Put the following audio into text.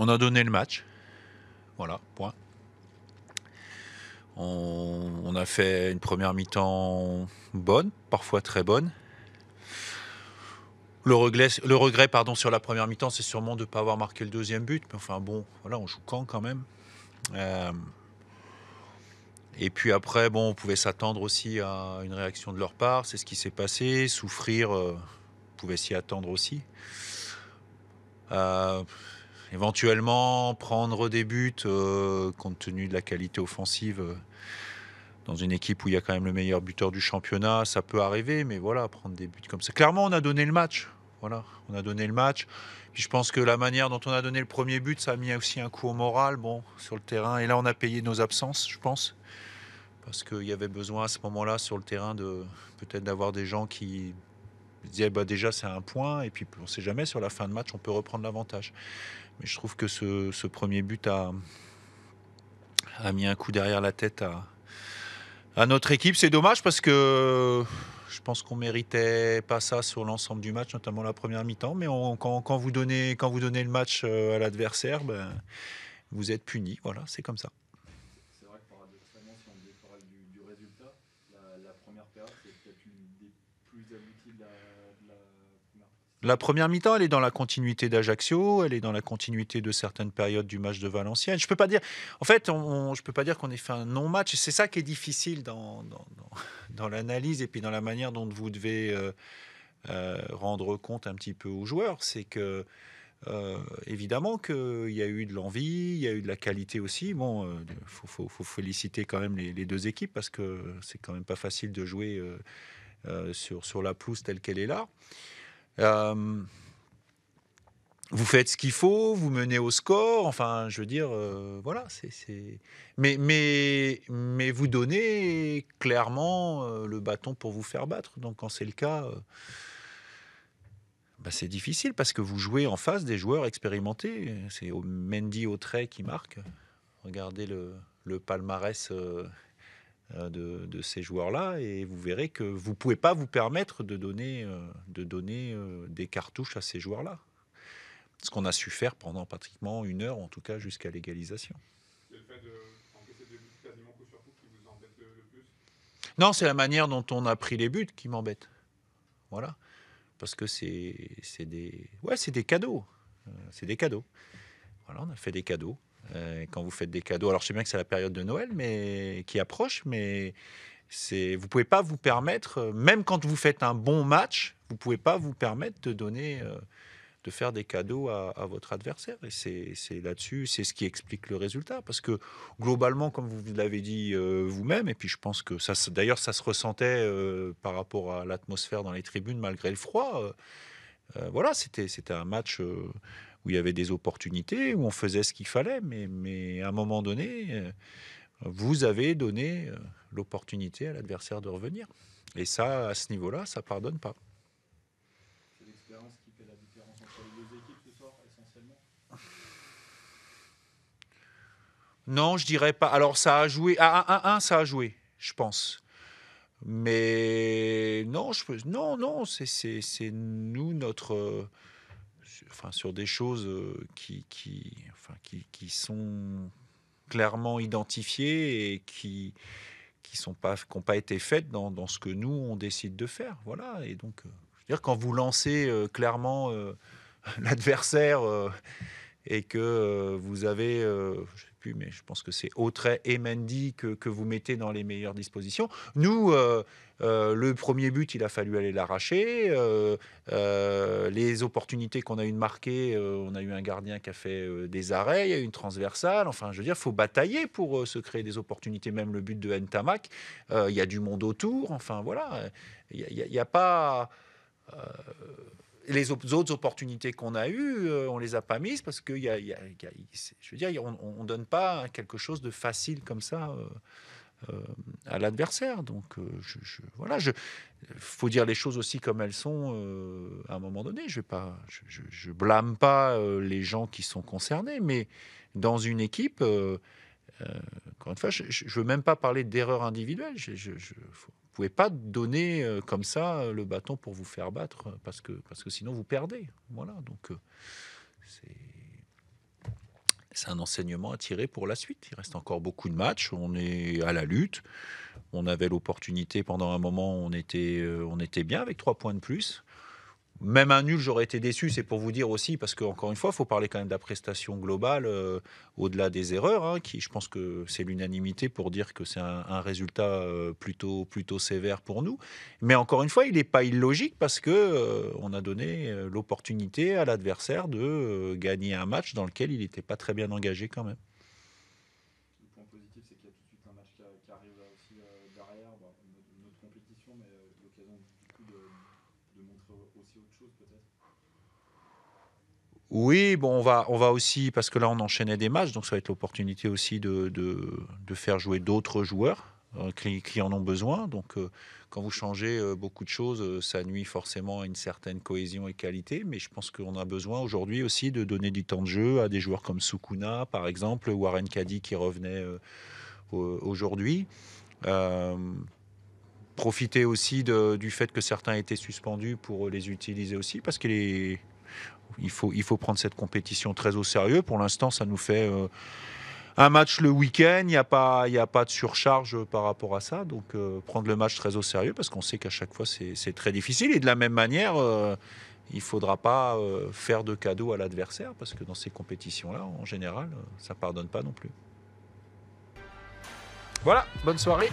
On a donné le match. Voilà, point. On a fait une première mi-temps bonne, parfois très bonne. Le regret sur la première mi-temps, c'est sûrement de ne pas avoir marqué le deuxième but. Mais enfin bon, voilà, on joue quand même. Et puis après, bon, on pouvait s'attendre aussi à une réaction de leur part. C'est ce qui s'est passé. Souffrir, on pouvait s'y attendre aussi. Éventuellement, prendre des buts, compte tenu de la qualité offensive, dans une équipe où il y a quand même le meilleur buteur du championnat, ça peut arriver. Mais voilà, prendre des buts comme ça. Clairement, on a donné le match. Voilà, on a donné le match. Puis je pense que la manière dont on a donné le premier but, ça a mis aussi un coup au moral, bon, sur le terrain. Et là, on a payé nos absences, je pense. Parce qu'il y avait besoin à ce moment-là sur le terrain de peut-être d'avoir des gens qui disaient déjà c'est un point et puis on ne sait jamais sur la fin de match on peut reprendre l'avantage. Mais je trouve que ce premier but a mis un coup derrière la tête à notre équipe. C'est dommage parce que je pense qu'on méritait pas ça sur l'ensemble du match, notamment la première mi-temps. Mais quand vous donnez le match à l'adversaire, vous êtes puni. Voilà, c'est comme ça. C'est vrai que paradoxalement, si on décorrèle du résultat, la première période, c'est peut-être une des plus abouties de la première partie. La première mi-temps, elle est dans la continuité d'Ajaccio, elle est dans la continuité de certaines périodes du match de Valenciennes. Je peux pas dire, en fait, je peux pas dire qu'on ait fait un non-match. C'est ça qui est difficile dans l'analyse et puis dans la manière dont vous devez rendre compte un petit peu aux joueurs. C'est que évidemment qu'il y a eu de l'envie, il y a eu de la qualité aussi. Bon, faut féliciter quand même les deux équipes parce que c'est quand même pas facile de jouer sur la pelouse telle qu'elle est là. Vous faites ce qu'il faut, vous menez au score, enfin, je veux dire, voilà, Mais vous donnez clairement le bâton pour vous faire battre. Donc, quand c'est le cas, c'est difficile parce que vous jouez en face des joueurs expérimentés. C'est Mendy au trait qui marque. Regardez le palmarès de ces joueurs-là et vous verrez que vous ne pouvez pas vous permettre de donner des cartouches à ces joueurs-là. Ce qu'on a su faire pendant pratiquement une heure, en tout cas jusqu'à l'égalisation. C'est le fait d'encaisser des buts quasiment coup sur coup qui vous embête le plus? Non, c'est la manière dont on a pris les buts qui m'embête. Voilà. Parce que c'est des cadeaux. C'est des cadeaux. Voilà, on a fait des cadeaux. Quand vous faites des cadeaux, alors je sais bien que c'est la période de Noël mais qui approche, mais vous pouvez pas vous permettre, même quand vous faites un bon match, vous pouvez pas vous permettre de faire des cadeaux à votre adversaire. Et c'est là-dessus, c'est ce qui explique le résultat. Parce que globalement, comme vous l'avez dit vous-même, et puis je pense que d'ailleurs ça se ressentait par rapport à l'atmosphère dans les tribunes malgré le froid. Voilà, c'était un match où il y avait des opportunités, où on faisait ce qu'il fallait, mais à un moment donné, vous avez donné l'opportunité à l'adversaire de revenir. Et ça, à ce niveau-là, ça pardonne pas. C'est l'expérience qui fait la différence entre les deux équipes ce soir, essentiellement. Non, je dirais pas. Alors, ça a joué. À 1-1, ça a joué, je pense. Mais non, non, c'est nous, enfin, sur des choses qui sont clairement identifiées et qui n'ont pas été faites dans ce que nous, on décide de faire. Voilà. Et donc, je veux dire, quand vous lancez clairement l'adversaire et que vous avez, je sais plus, mais je pense que c'est Autrey et Mendy que vous mettez dans les meilleures dispositions. Nous, le premier but, il a fallu aller l'arracher. Les opportunités qu'on a eu de marquer, on a eu un gardien qui a fait des arrêts, il y a eu une transversale. Enfin, je veux dire, il faut batailler pour se créer des opportunités. Même le but de Ntamak, il y a du monde autour. Enfin, voilà, il n'y a pas... Les autres opportunités qu'on a eues, on les a pas mises parce que je veux dire, on donne pas quelque chose de facile comme ça à l'adversaire. Donc, voilà, faut dire les choses aussi comme elles sont à un moment donné. Je blâme pas les gens qui sont concernés, mais dans une équipe, encore une fois, je veux même pas parler d'erreur individuelle. Vous pouvez pas donner comme ça le bâton pour vous faire battre parce que sinon vous perdez. Voilà, donc c'est c'est un enseignement à tirer pour la suite. Il reste encore beaucoup de matchs, on est à la lutte. On avait l'opportunité pendant un moment, on était bien avec 3 points de plus. Même un nul, j'aurais été déçu, c'est pour vous dire aussi, parce qu'encore une fois, il faut parler quand même de la prestation globale, au-delà des erreurs, hein, qui, je pense que c'est l'unanimité pour dire que c'est un résultat plutôt sévère pour nous. Mais encore une fois, il n'est pas illogique, parce que on a donné l'opportunité à l'adversaire de gagner un match dans lequel il n'était pas très bien engagé quand même. Le point positif, c'est qu'il y a tout de suite un match qui arrive là aussi derrière, bon, notre compétition, mais l'occasion du coup de montrer aussi autre chose peut-être. Oui, bon, on va aussi, parce que là on enchaînait des matchs, donc ça va être l'opportunité aussi de faire jouer d'autres joueurs qui en ont besoin. Donc quand vous changez beaucoup de choses, ça nuit forcément à une certaine cohésion et qualité, mais je pense qu'on a besoin aujourd'hui aussi de donner du temps de jeu à des joueurs comme Sukuna, par exemple, Warren Caddy qui revenait aujourd'hui. Euh, Profiter aussi du fait que certains étaient suspendus pour les utiliser aussi, parce qu'il est il faut prendre cette compétition très au sérieux. Pour l'instant, ça nous fait un match le week-end. Il y a pas de surcharge par rapport à ça. Donc, prendre le match très au sérieux parce qu'on sait qu'à chaque fois, c'est très difficile. Et de la même manière, il ne faudra pas faire de cadeaux à l'adversaire parce que dans ces compétitions-là, en général, ça ne pardonne pas non plus. Voilà, bonne soirée.